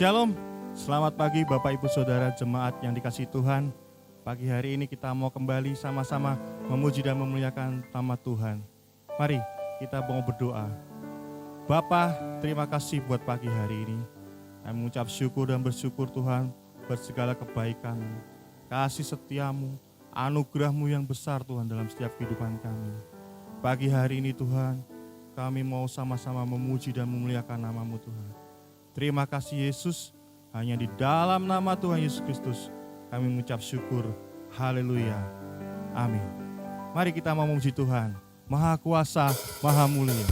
Shalom, selamat pagi Bapak Ibu Saudara jemaat yang dikasihi Tuhan. Pagi hari ini kita mau kembali sama-sama memuji dan memuliakan nama Tuhan. Mari kita mau berdoa. Bapa, terima kasih buat pagi hari ini. Kami mengucap syukur dan bersyukur Tuhan buat segala kebaikan, kasih setiamu, anugerah-Mu yang besar Tuhan dalam setiap kehidupan kami. Pagi hari ini Tuhan, kami mau sama-sama memuji dan memuliakan nama-Mu Tuhan. Terima kasih Yesus, hanya di dalam nama Tuhan Yesus Kristus kami mengucap syukur. Haleluya. Amin. Mari kita mau memuji Tuhan, Maha Kuasa, Maha Mulia.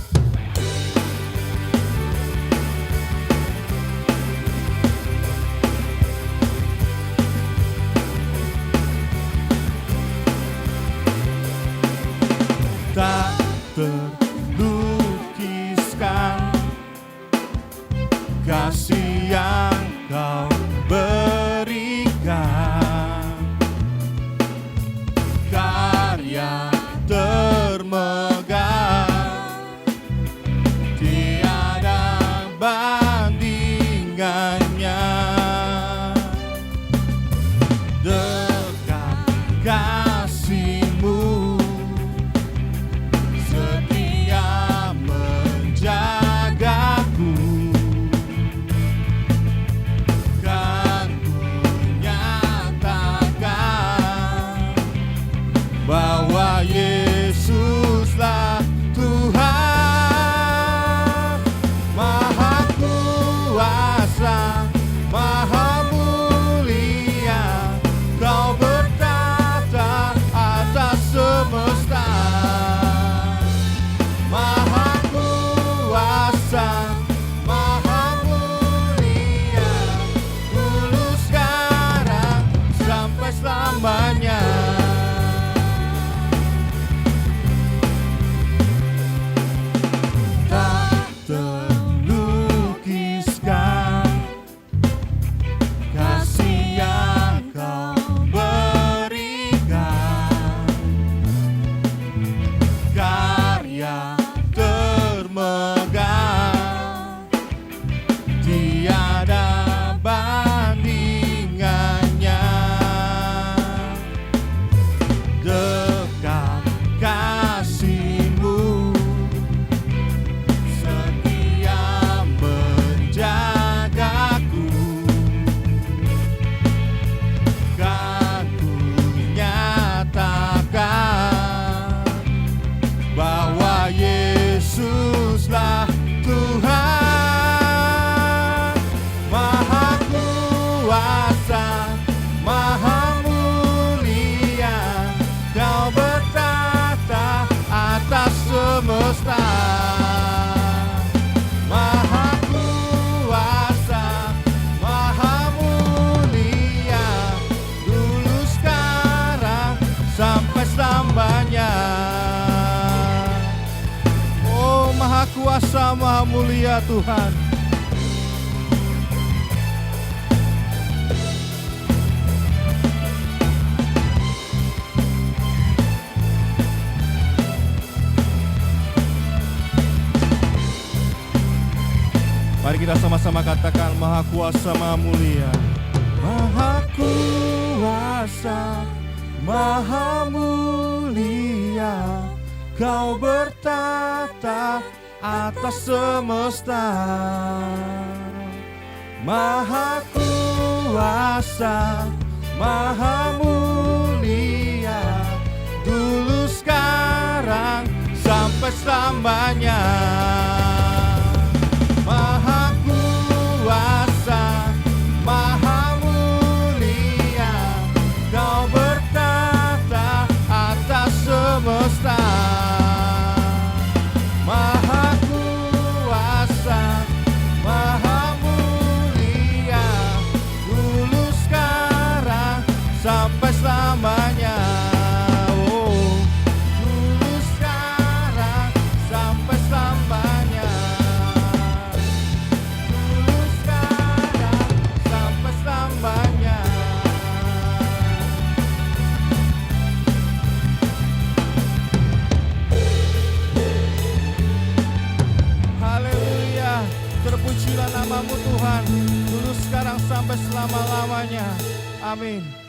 Tak terlukiskan kasih yang Kau berikan, karya termegah, tiada bandingannya. Dekat kasih-Mu, setia menjagaku. Bahwa Yesuslah Tuhan, Maha Kuasa, Maha Mulia, Kau bertata atas semesta. Maha Kuasa, Maha Mulia, dulu sekarang sampai selamanya. Kuasa Maha Mulia Tuhan. Mari kita sama-sama katakan Maha Kuasa Maha Mulia. Maha Kuasa Maha Mulia, Kau bertata atas semesta. Maha Kuasa, Maha Mulia, dulu sekarang sampai selamanya. Maha Kuasa, Maha Mulia, Kau bertata atas semesta. Sampai selamanya, oh, dulu sekarang sampai selamanya, dulu sekarang sampai selamanya. Haleluya, terpujilah nama-Mu Tuhan, dulu Amin.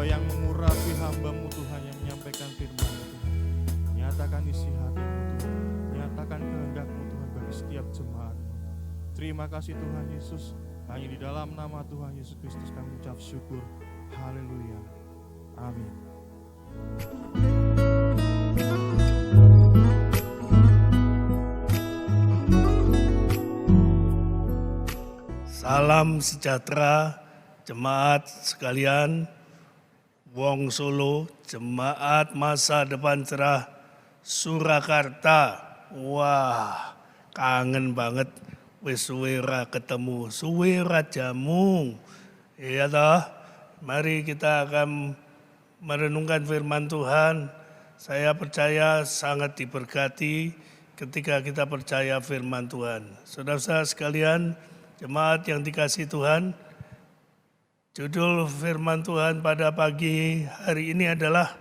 yang mengurapi hamba-Mu Tuhan yang menyampaikan firman-Mu Tuhan. Nyatakan isi hati-Mu Tuhan, nyatakan kehendak-Mu Tuhan bagi setiap jemaat-Mu. Terima kasih Tuhan Yesus, hanya di dalam nama Tuhan Yesus Kristus kami ucap syukur. Haleluya. Amin. Salam sejahtera jemaat sekalian, Wong Solo, Jemaat Masa Depan Cerah Surakarta. Wah, kangen banget wis suwe ra ketemu, suwe ra jamu. Iya toh? Mari kita akan merenungkan firman Tuhan. Saya percaya sangat diberkati ketika kita percaya firman Tuhan. Saudara-saudara sekalian, jemaat yang dikasihi Tuhan, judul firman Tuhan pada pagi hari ini adalah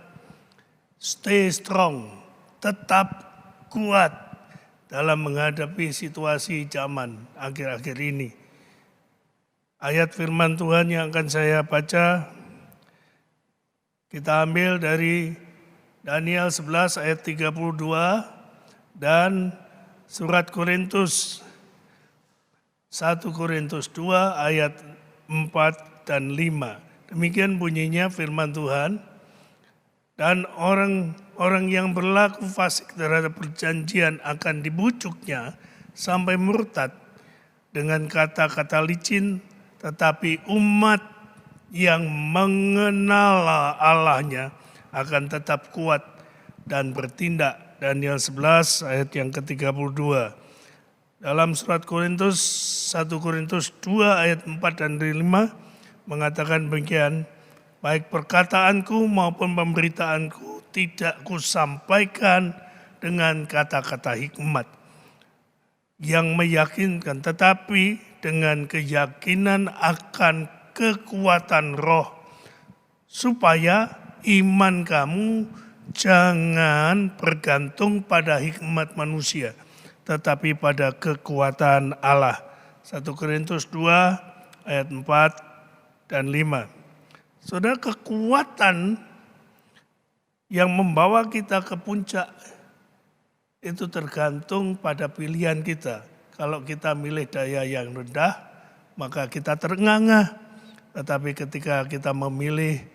Stay Strong, tetap kuat dalam menghadapi situasi zaman akhir-akhir ini. Ayat firman Tuhan yang akan saya baca, kita ambil dari Daniel 11 ayat 32 dan surat Korintus 1 Korintus 2 ayat 4 dan 5. Demikian bunyinya firman Tuhan. Dan orang yang berlaku fasik terhadap perjanjian akan dibujuknya sampai murtad dengan kata-kata licin, tetapi umat yang mengenal Allahnya akan tetap kuat dan bertindak. Daniel 11 ayat yang ke-32. Dalam surat Korintus 1 Korintus 2 ayat 4 dan 5 mengatakan demikian, baik perkataanku maupun pemberitaanku tidak kusampaikan dengan kata-kata hikmat yang meyakinkan, tetapi dengan keyakinan akan kekuatan roh, supaya iman kamu jangan bergantung pada hikmat manusia, tetapi pada kekuatan Allah. 1 Korintus 2 ayat 4 dan 5. Saudara, kekuatan yang membawa kita ke puncak itu tergantung pada pilihan kita. Kalau kita milih daya yang rendah, maka kita terengah-engah. Tetapi ketika kita memilih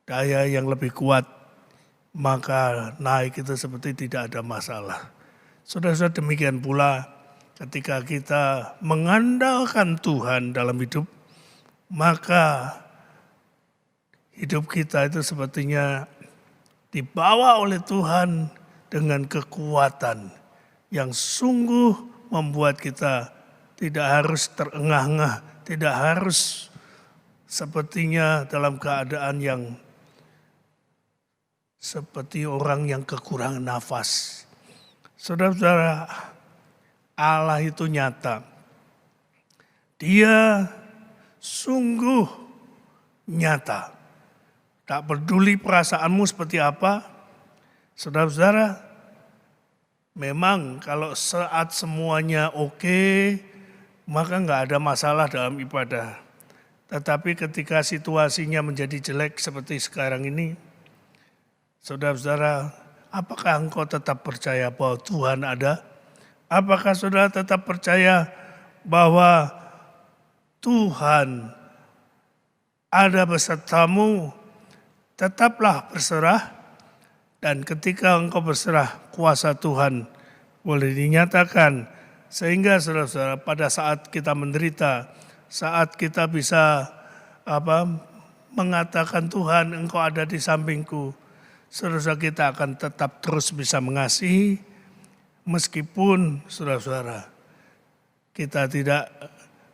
daya yang lebih kuat, maka naik itu seperti tidak ada masalah. Saudara-saudara, demikian pula ketika kita mengandalkan Tuhan dalam hidup, maka hidup kita itu sepertinya dibawa oleh Tuhan dengan kekuatan yang sungguh membuat kita tidak harus terengah-engah, tidak harus sepertinya dalam keadaan yang seperti orang yang kekurangan nafas. Saudara-saudara, Allah itu nyata. Dia sungguh nyata. Tak peduli perasaanmu seperti apa. Saudara-saudara, memang kalau saat semuanya oke, maka nggak ada masalah dalam ibadah. Tetapi ketika situasinya menjadi jelek seperti sekarang ini, saudara-saudara, apakah engkau tetap percaya bahwa Tuhan ada? Apakah saudara tetap percaya bahwa Tuhan ada besertamu? Tetaplah berserah, dan ketika engkau berserah, kuasa Tuhan boleh dinyatakan. Sehingga saudara-saudara, pada saat kita menderita, saat kita bisa mengatakan Tuhan engkau ada di sampingku, saudara-saudara, kita akan tetap terus bisa mengasihi meskipun saudara-saudara kita tidak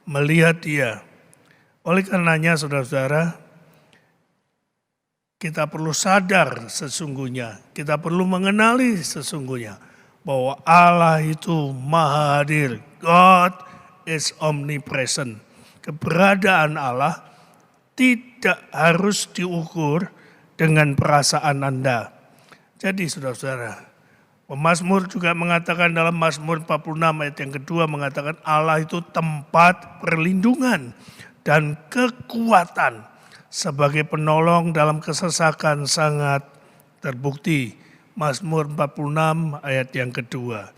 melihat dia. Oleh karenanya saudara-saudara, kita perlu sadar sesungguhnya, kita perlu mengenali sesungguhnya bahwa Allah itu maha hadir. God is omnipresent. Keberadaan Allah tidak harus diukur dengan perasaan Anda. Jadi saudara-saudara, pemazmur juga mengatakan dalam Mazmur 46 ayat yang kedua mengatakan Allah itu tempat perlindungan dan kekuatan sebagai penolong dalam kesesakan sangat terbukti. Mazmur 46 ayat yang kedua.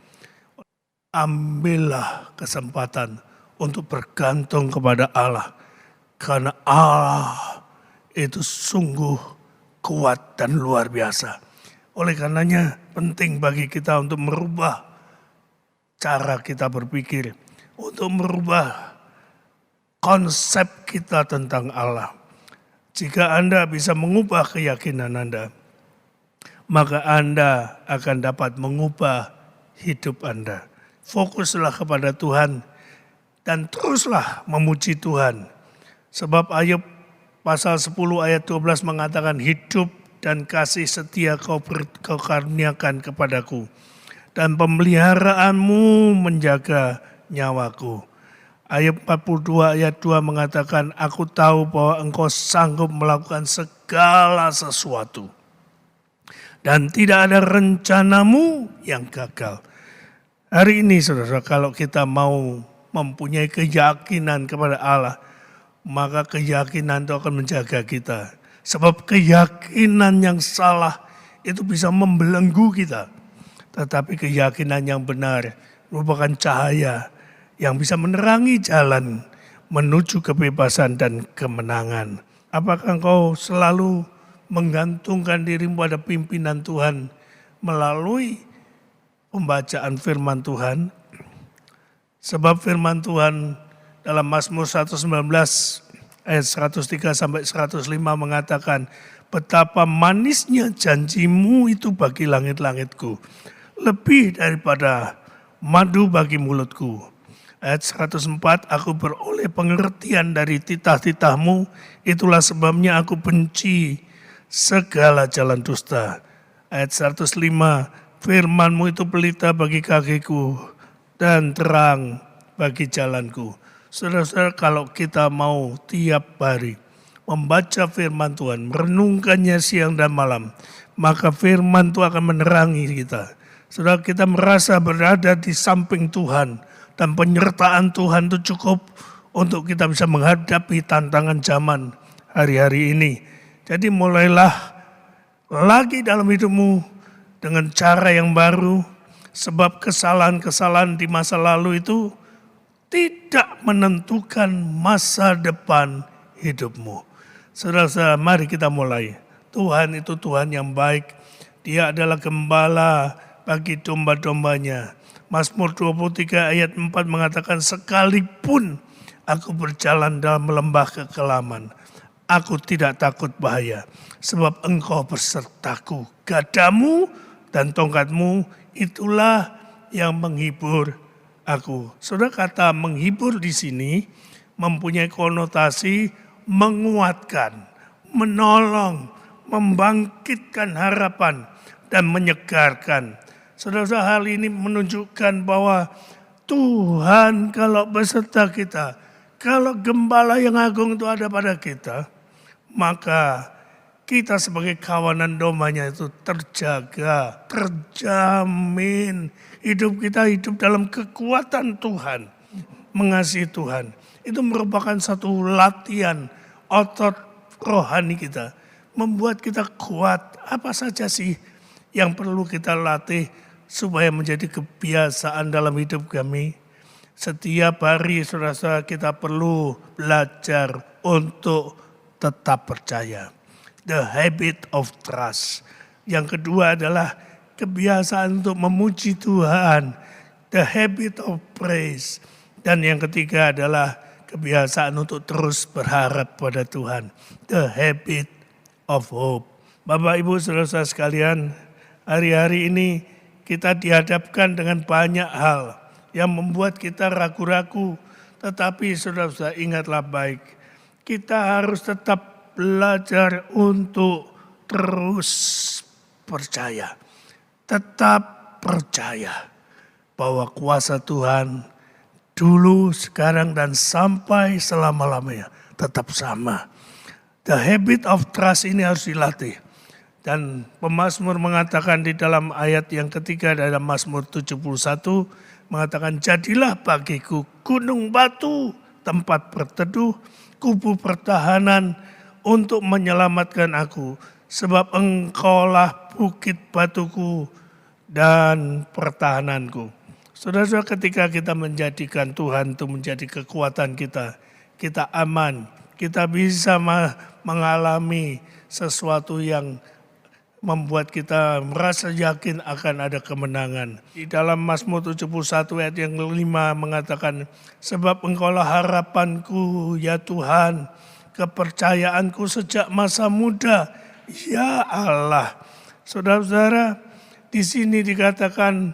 Ambillah kesempatan untuk bergantung kepada Allah. Karena Allah itu sungguh kuat dan luar biasa. Oleh karenanya penting bagi kita untuk merubah cara kita berpikir. Untuk merubah konsep kita tentang Allah. Jika Anda bisa mengubah keyakinan Anda, maka Anda akan dapat mengubah hidup Anda. Fokuslah kepada Tuhan dan teruslah memuji Tuhan. Sebab Ayub pasal 10 ayat 12 mengatakan, hidup dan kasih setia kau karuniakan kepadaku, dan pemeliharaanmu menjaga nyawaku. Ayat 42 ayat 2 mengatakan, aku tahu bahwa engkau sanggup melakukan segala sesuatu. Dan tidak ada rencanamu yang gagal. Hari ini saudara, kalau kita mau mempunyai keyakinan kepada Allah, maka keyakinan itu akan menjaga kita. Sebab keyakinan yang salah itu bisa membelenggu kita. Tetapi keyakinan yang benar merupakan cahaya yang bisa menerangi jalan menuju kebebasan dan kemenangan. Apakah engkau selalu menggantungkan dirimu pada pimpinan Tuhan melalui pembacaan firman Tuhan? Sebab firman Tuhan dalam Mazmur 119 ayat 103 sampai 105 mengatakan, betapa manisnya janjimu itu bagi langit-langitku, lebih daripada madu bagi mulutku. Ayat 104, aku beroleh pengertian dari titah-titahmu, itulah sebabnya aku benci segala jalan dusta. Ayat 105, firmanmu itu pelita bagi kakiku dan terang bagi jalanku. Saudara-saudara, kalau kita mau tiap hari membaca firman Tuhan, merenungkannya siang dan malam, maka firman itu akan menerangi kita. Saudara, kita merasa berada di samping Tuhan, dan penyertaan Tuhan itu cukup untuk kita bisa menghadapi tantangan zaman hari-hari ini. Jadi mulailah lagi dalam hidupmu dengan cara yang baru, sebab kesalahan-kesalahan di masa lalu itu tidak menentukan masa depan hidupmu. Saudara-saudara, mari kita mulai. Tuhan itu Tuhan yang baik. Dia adalah gembala bagi domba-dombanya. Mazmur 23 ayat 4 mengatakan, sekalipun aku berjalan dalam lembah kekelaman, aku tidak takut bahaya, sebab engkau bersertaku. Gadamu dan tongkatmu itulah yang menghibur aku. Saudara, kata menghibur di sini mempunyai konotasi menguatkan, menolong, membangkitkan harapan, dan menyegarkan. Saudara, hal ini menunjukkan bahwa Tuhan kalau beserta kita, kalau gembala yang agung itu ada pada kita, maka kita sebagai kawanan dombanya itu terjaga, terjamin. Hidup kita hidup dalam kekuatan Tuhan, mengasihi Tuhan. Itu merupakan satu latihan otot rohani kita, membuat kita kuat. Apa saja sih yang perlu kita latih supaya menjadi kebiasaan dalam hidup kami? Setiap hari saudara-saudara, kita perlu belajar untuk tetap percaya. The habit of trust. Yang kedua adalah kebiasaan untuk memuji Tuhan. The habit of praise. Dan yang ketiga adalah kebiasaan untuk terus berharap pada Tuhan. The habit of hope. Bapak, Ibu, saudara-saudara sekalian, hari-hari ini kita dihadapkan dengan banyak hal yang membuat kita ragu-ragu. Tetapi saudara-saudara, ingatlah baik, kita harus tetap belajar untuk terus percaya. Tetap percaya bahwa kuasa Tuhan dulu, sekarang, dan sampai selama-lamanya tetap sama. The habit of trust ini harus dilatih. Dan pemazmur mengatakan di dalam ayat yang ketiga dalam Mazmur 71, mengatakan, jadilah bagiku gunung batu, tempat berteduh, kubu pertahanan untuk menyelamatkan aku, sebab Engkaulah bukit batuku dan pertahananku. Saudara-saudara, ketika kita menjadikan Tuhan itu menjadi kekuatan kita, kita aman, kita bisa mengalami sesuatu yang membuat kita merasa yakin akan ada kemenangan. Di dalam Mazmur 71 ayat yang 5 mengatakan, sebab Engkaulah harapanku ya Tuhan, kepercayaanku sejak masa muda, ya Allah. Saudara-saudara, di sini dikatakan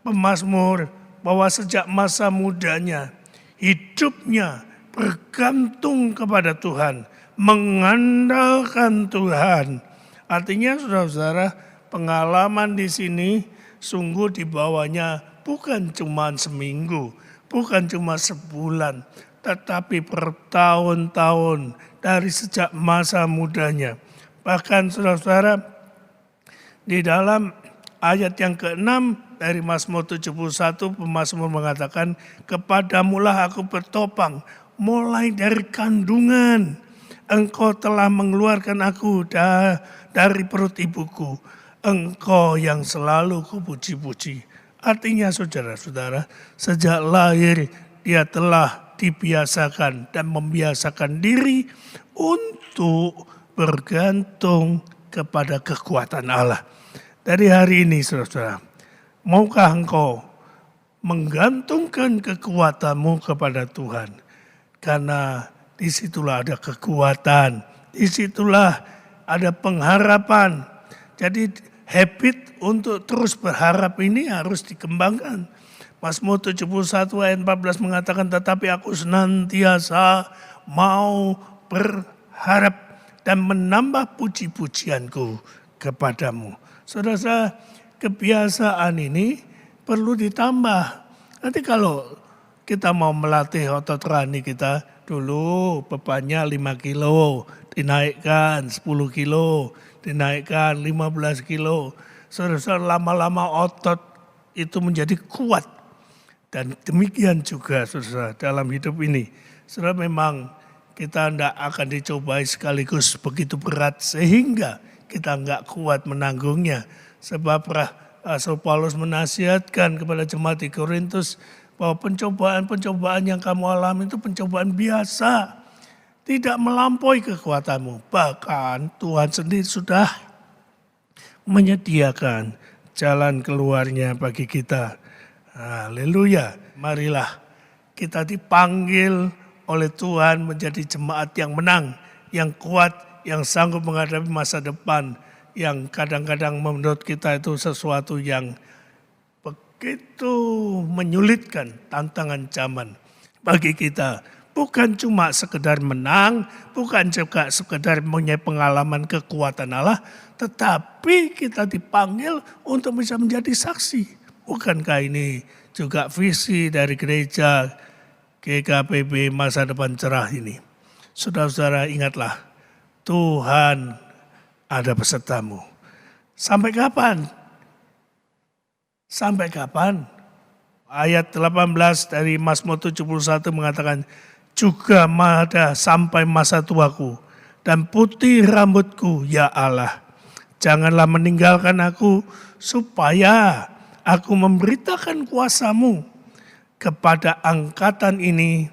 pemazmur bahwa sejak masa mudanya, hidupnya bergantung kepada Tuhan, mengandalkan Tuhan. Artinya saudara-saudara, pengalaman di sini sungguh dibawanya bukan cuma seminggu, bukan cuma sebulan, tetapi bertahun-tahun dari sejak masa mudanya. Bahkan saudara-saudara, di dalam ayat yang ke-6 dari Mazmur 71, pemazmur mengatakan, kepadamulah aku bertopang, mulai dari kandungan. Engkau telah mengeluarkan aku dari perut ibuku. Engkau yang selalu kupuji-puji. Artinya saudara-saudara, sejak lahir dia telah dibiasakan dan membiasakan diri untuk bergantung kepada kekuatan Allah. Dari hari ini saudara-saudara, maukah engkau menggantungkan kekuatanmu kepada Tuhan? Karena disitulah ada kekuatan, disitulah ada pengharapan. Jadi habit untuk terus berharap ini harus dikembangkan. Mazmur 71 ayat 14 mengatakan, tetapi aku senantiasa mau berharap dan menambah puji-pujianku kepadamu. Saudara, kebiasaan ini perlu ditambah. Nanti kalau kita mau melatih otot rani kita, dulu bebannya 5 kilo, dinaikkan 10 kilo, dinaikkan 15 kilo. Saudara, lama-lama otot itu menjadi kuat. Dan demikian juga saudara dalam hidup ini. Saudara, memang kita tidak akan dicobai sekaligus begitu berat sehingga kita nggak kuat menanggungnya. Sebab Rasul Paulus menasihatkan kepada jemaat di Korintus bahwa pencobaan-pencobaan yang kamu alami itu pencobaan biasa. Tidak melampaui kekuatanmu. Bahkan Tuhan sendiri sudah menyediakan jalan keluarnya bagi kita. Haleluya. Marilah kita dipanggil oleh Tuhan menjadi jemaat yang menang, yang kuat, yang sanggup menghadapi masa depan, yang kadang-kadang menurut kita itu sesuatu yang begitu menyulitkan, tantangan zaman bagi kita. Bukan cuma sekedar menang, bukan juga sekedar punya pengalaman kekuatan Allah, tetapi kita dipanggil untuk bisa menjadi saksi. Bukankah ini juga visi dari gereja GKPB masa depan cerah ini? Saudara-saudara, ingatlah, Tuhan ada besertamu. Sampai kapan? Sampai kapan? Ayat 18 dari Mazmur 71 mengatakan, juga ada sampai masa tuaku dan putih rambutku, ya Allah. Janganlah meninggalkan aku supaya aku memberitakan kuasamu kepada angkatan ini,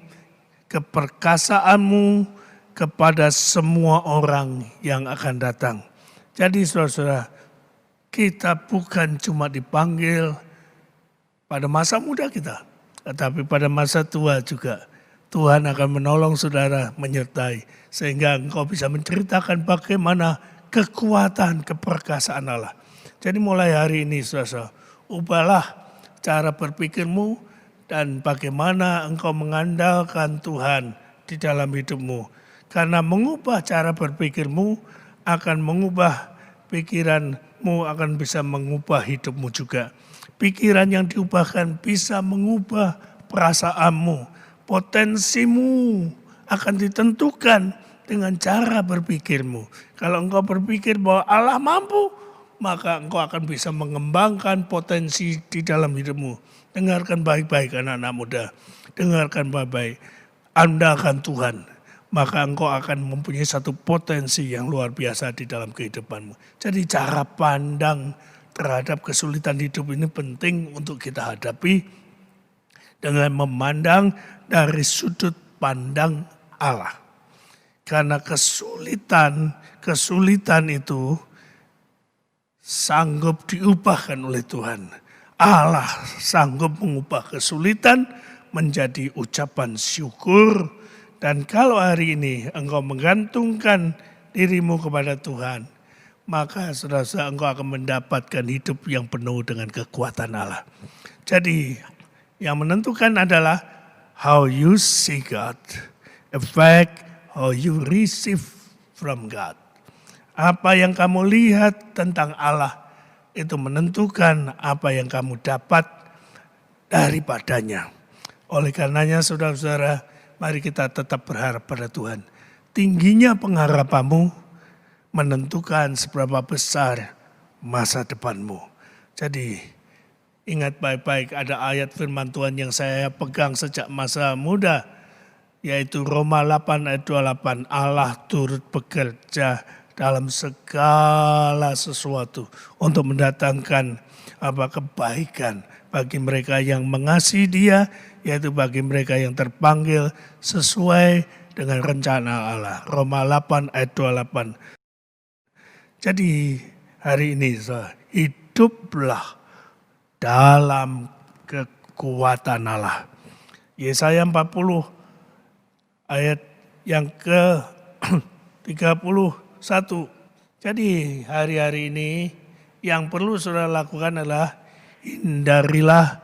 keperkasaanmu kepada semua orang yang akan datang. Jadi saudara-saudara, kita bukan cuma dipanggil pada masa muda kita, tetapi pada masa tua juga. Tuhan akan menolong saudara, menyertai, sehingga engkau bisa menceritakan bagaimana kekuatan, keperkasaan Allah. Jadi mulai hari ini saudara, ubahlah cara berpikirmu dan bagaimana engkau mengandalkan Tuhan di dalam hidupmu. Karena mengubah cara berpikirmu akan mengubah pikiranmu, akan bisa mengubah hidupmu juga. Pikiran yang diubahkan bisa mengubah perasaanmu. Potensimu akan ditentukan dengan cara berpikirmu. Kalau engkau berpikir bahwa Allah mampu, maka engkau akan bisa mengembangkan potensi di dalam hidupmu. Dengarkan baik-baik anak-anak muda. Dengarkan baik-baik. Andalkan Tuhan. maka engkau akan mempunyai satu potensi yang luar biasa di dalam kehidupanmu. Jadi cara pandang terhadap kesulitan hidup ini penting untuk kita hadapi dengan memandang dari sudut pandang Allah. Karena kesulitan itu sanggup diubahkan oleh Tuhan. Allah sanggup mengubah kesulitan menjadi ucapan syukur. Dan kalau hari ini engkau menggantungkan dirimu kepada Tuhan, maka saudara engkau akan mendapatkan hidup yang penuh dengan kekuatan Allah. Jadi yang menentukan adalah how you see God, effect how you receive from God. Apa yang kamu lihat tentang Allah itu menentukan apa yang kamu dapat daripadanya. Oleh karenanya saudara-saudara, mari kita tetap berharap pada Tuhan. Tingginya pengharapanmu menentukan seberapa besar masa depanmu. Jadi ingat baik-baik, ada ayat firman Tuhan yang saya pegang sejak masa muda, yaitu Roma 8 ayat 28. Allah turut bekerja dalam segala sesuatu untuk mendatangkan kebaikan bagi mereka yang mengasihi Dia, yaitu bagi mereka yang terpanggil sesuai dengan rencana Allah. Roma 8 ayat 28. Jadi hari ini hiduplah dalam kekuatan Allah. Yesaya 40 ayat yang ke-31. Jadi hari-hari ini yang perlu saudara lakukan adalah hindarilah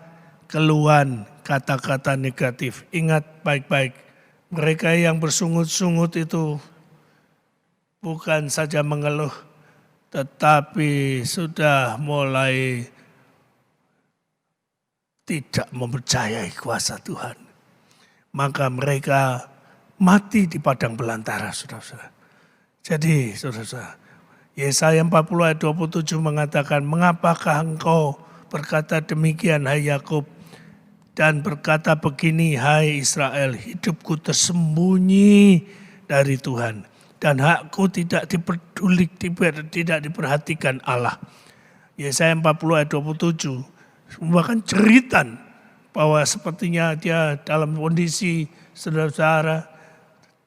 keluhan kata-kata negatif. Ingat baik-baik, mereka yang bersungut-sungut itu bukan saja mengeluh, tetapi sudah mulai tidak mempercayai kuasa Tuhan. Maka mereka mati di padang belantara, saudara-saudara. Jadi, saudara-saudara, Yesaya 40 ayat 27 mengatakan, mengapakah engkau berkata demikian, hai Yakub, dan berkata begini, hai Israel, hidupku tersembunyi dari Tuhan, dan hakku tidak diperhatikan Allah. Yesaya 40 ayat 27 bahkan cerita bahwa sepertinya dia dalam kondisi saudara-saudara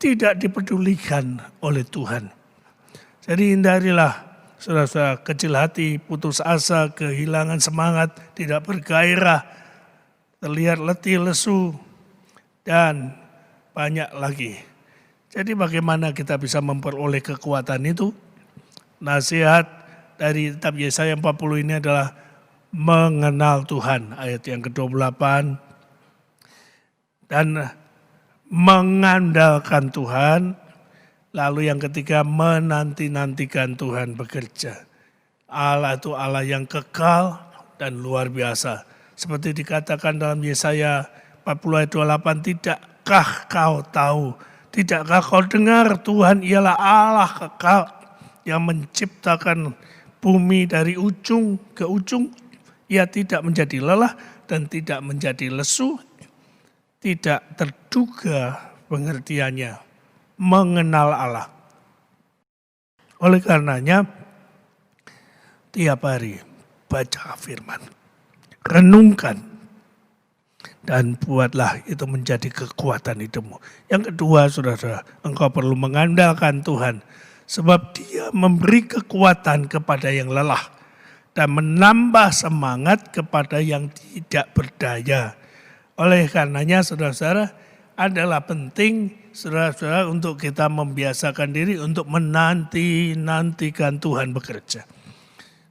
tidak dipedulikan oleh Tuhan. Jadi hindarilah saudara-saudara kecil hati, putus asa, kehilangan semangat, tidak bergairah, terlihat letih, lesu, dan banyak lagi. Jadi bagaimana kita bisa memperoleh kekuatan itu? Nasihat dari kitab Yesaya 40 ini adalah mengenal Tuhan, ayat yang ke-28, dan mengandalkan Tuhan. Lalu yang ketiga, menanti-nantikan Tuhan bekerja. Allah itu Allah yang kekal dan luar biasa. Seperti dikatakan dalam Yesaya 40 ayat 28, tidakkah kau tahu, tidakkah kau dengar, Tuhan ialah Allah kekal yang menciptakan bumi dari ujung ke ujung. Ia tidak menjadi lelah dan tidak menjadi lesu, tidak terduga pengertiannya, mengenal Allah. Oleh karenanya, tiap hari baca firman, renungkan, dan buatlah itu menjadi kekuatan hidupmu. Yang kedua, saudara-saudara, engkau perlu mengandalkan Tuhan, sebab Dia memberi kekuatan kepada yang lelah dan menambah semangat kepada yang tidak berdaya. Oleh karenanya saudara-saudara, adalah penting saudara-saudara untuk kita membiasakan diri untuk menanti-nantikan Tuhan bekerja.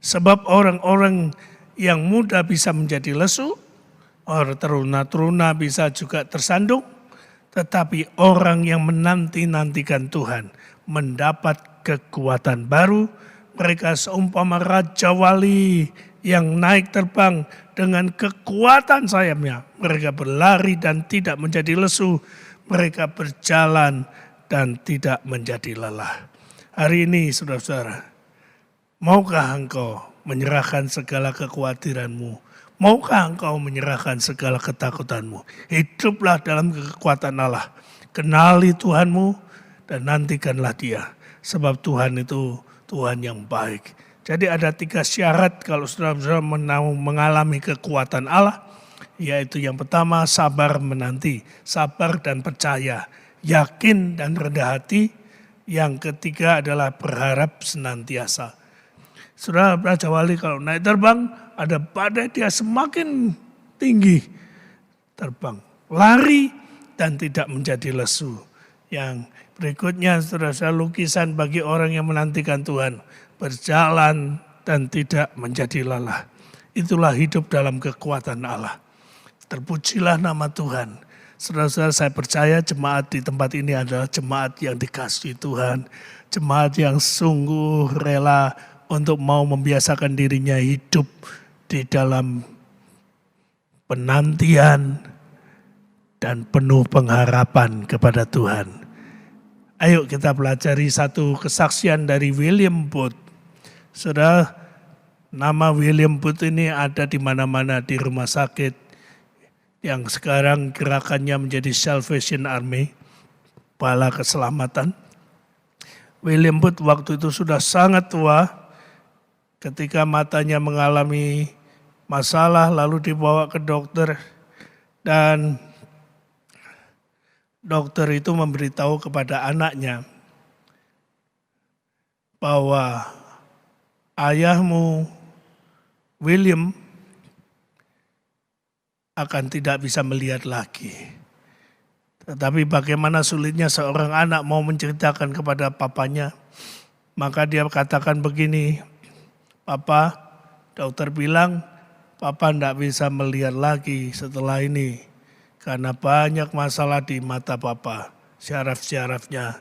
Sebab orang-orang yang muda bisa menjadi lesu, orang teruna-teruna bisa juga tersandung, tetapi orang yang menanti-nantikan Tuhan mendapat kekuatan baru. Mereka seumpama raja wali yang naik terbang dengan kekuatan sayapnya. Mereka berlari dan tidak menjadi lesu. Mereka berjalan dan tidak menjadi lelah. Hari ini saudara-saudara, maukah engkau menyerahkan segala kekhawatiranmu? Maukah engkau menyerahkan segala ketakutanmu? Hiduplah dalam kekuatan Allah. Kenali Tuhanmu, dan nantikanlah dia. Sebab Tuhan itu Tuhan yang baik. Jadi ada 3 syarat kalau saudara-saudara mau mengalami kekuatan Allah. Yaitu yang pertama sabar menanti, sabar dan percaya, yakin dan rendah hati. Yang ketiga adalah berharap senantiasa. Saudara Raja Wali kalau naik terbang ada badai dia semakin tinggi terbang. Lari dan tidak menjadi lesu. Yang berikutnya saudara lukisan bagi orang yang menantikan Tuhan. Berjalan dan tidak menjadi lelah. Itulah hidup dalam kekuatan Allah. Terpujilah nama Tuhan. Saudara-saudara saya percaya jemaat di tempat ini adalah jemaat yang dikasihi Tuhan. Jemaat yang sungguh rela untuk mau membiasakan dirinya hidup di dalam penantian dan penuh pengharapan kepada Tuhan. Ayo kita pelajari satu kesaksian dari William Booth. Saudara, nama William Booth ini ada di mana-mana di rumah sakit yang sekarang gerakannya menjadi Salvation Army, bala keselamatan. William Booth waktu itu sudah sangat tua ketika matanya mengalami masalah lalu dibawa ke dokter dan dokter itu memberitahu kepada anaknya bahwa ayahmu William akan tidak bisa melihat lagi. Tetapi bagaimana sulitnya seorang anak mau menceritakan kepada papanya. Maka dia katakan begini, Papa, dokter bilang Papa tidak bisa melihat lagi setelah ini. Karena banyak masalah di mata Papa, syaraf-syarafnya.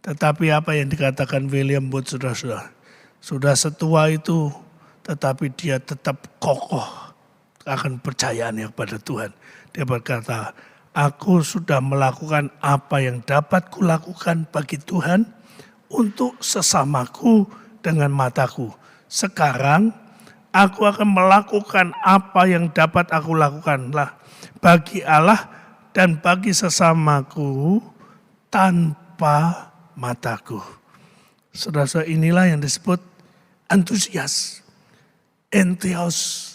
Tetapi apa yang dikatakan William Booth sudah setua itu, tetapi dia tetap kokoh akan percayaannya kepada Tuhan. Dia berkata, aku sudah melakukan apa yang dapat kulakukan bagi Tuhan untuk sesamaku dengan mataku. Sekarang aku akan melakukan apa yang dapat aku lakukanlah bagi Allah dan bagi sesamaku tanpa mataku. Saudara-saudara, inilah yang disebut antusias, entheos.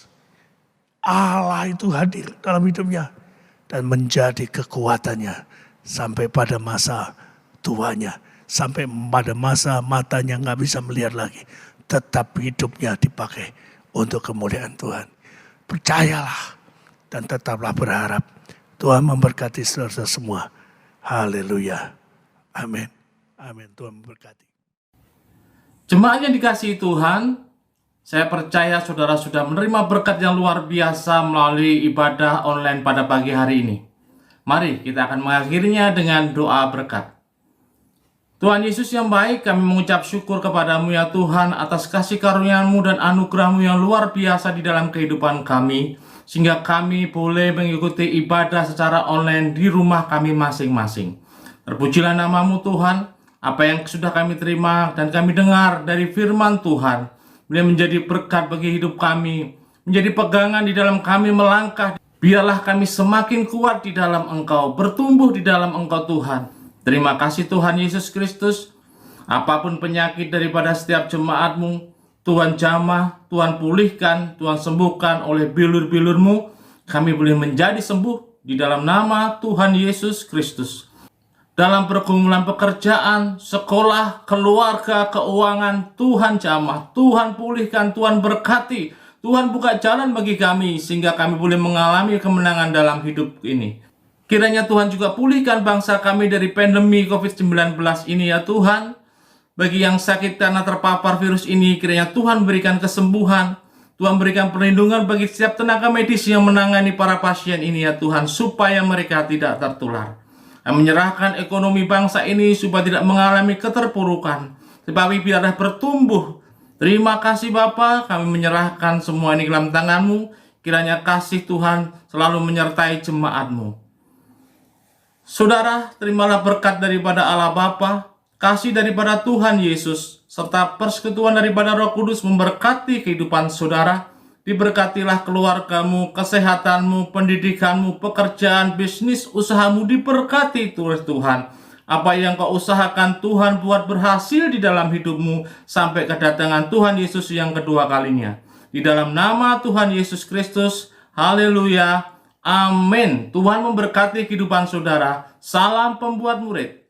Allah itu hadir dalam hidupnya dan menjadi kekuatannya sampai pada masa tuanya. Sampai pada masa matanya nggak bisa melihat lagi. Tetap hidupnya dipakai untuk kemuliaan Tuhan. Percayalah dan tetaplah berharap. Tuhan memberkati saudara semua. Haleluya. Amin. Amin. Tuhan memberkati. Jemaat yang dikasihi Tuhan, saya percaya saudara sudah menerima berkat yang luar biasa melalui ibadah online pada pagi hari ini. Mari kita akan mengakhirinya dengan doa berkat. Tuhan Yesus yang baik, kami mengucap syukur kepadamu ya Tuhan atas kasih karunia-Mu dan anugerah-Mu yang luar biasa di dalam kehidupan kami, sehingga kami boleh mengikuti ibadah secara online di rumah kami masing-masing. Terpujilah nama-Mu Tuhan, apa yang sudah kami terima dan kami dengar dari firman Tuhan, boleh menjadi berkat bagi hidup kami, menjadi pegangan di dalam kami melangkah. Biarlah kami semakin kuat di dalam Engkau, bertumbuh di dalam Engkau Tuhan. Terima kasih Tuhan Yesus Kristus. Apapun penyakit daripada setiap jemaat-Mu, Tuhan jamah, Tuhan pulihkan, Tuhan sembuhkan oleh bilur-bilur-Mu. Kami boleh menjadi sembuh di dalam nama Tuhan Yesus Kristus. Dalam pergumulan pekerjaan, sekolah, keluarga, keuangan, Tuhan jamah, Tuhan pulihkan, Tuhan berkati, Tuhan buka jalan bagi kami sehingga kami boleh mengalami kemenangan dalam hidup ini. Kiranya Tuhan juga pulihkan bangsa kami dari pandemi COVID-19 ini ya Tuhan. Bagi yang sakit karena terpapar virus ini, kiranya Tuhan berikan kesembuhan, Tuhan berikan perlindungan bagi setiap tenaga medis yang menangani para pasien ini ya Tuhan, supaya mereka tidak tertular. Menyerahkan ekonomi bangsa ini supaya tidak mengalami keterpurukan, tetapi biarlah bertumbuh. Terima kasih Bapa, kami menyerahkan semua ini dalam tangan-Mu. Kiranya kasih Tuhan selalu menyertai jemaat-Mu. Saudara, terimalah berkat daripada Allah Bapa, kasih daripada Tuhan Yesus, serta persekutuan daripada Roh Kudus memberkati kehidupan saudara. Diberkatilah keluargamu, kesehatanmu, pendidikanmu, pekerjaan, bisnis, usahamu diberkati oleh Tuhan. Apa yang kau usahakan Tuhan buat berhasil di dalam hidupmu sampai kedatangan Tuhan Yesus yang kedua kalinya. Di dalam nama Tuhan Yesus Kristus, haleluya, amin. Tuhan memberkati kehidupan saudara. Salam pembuat murid.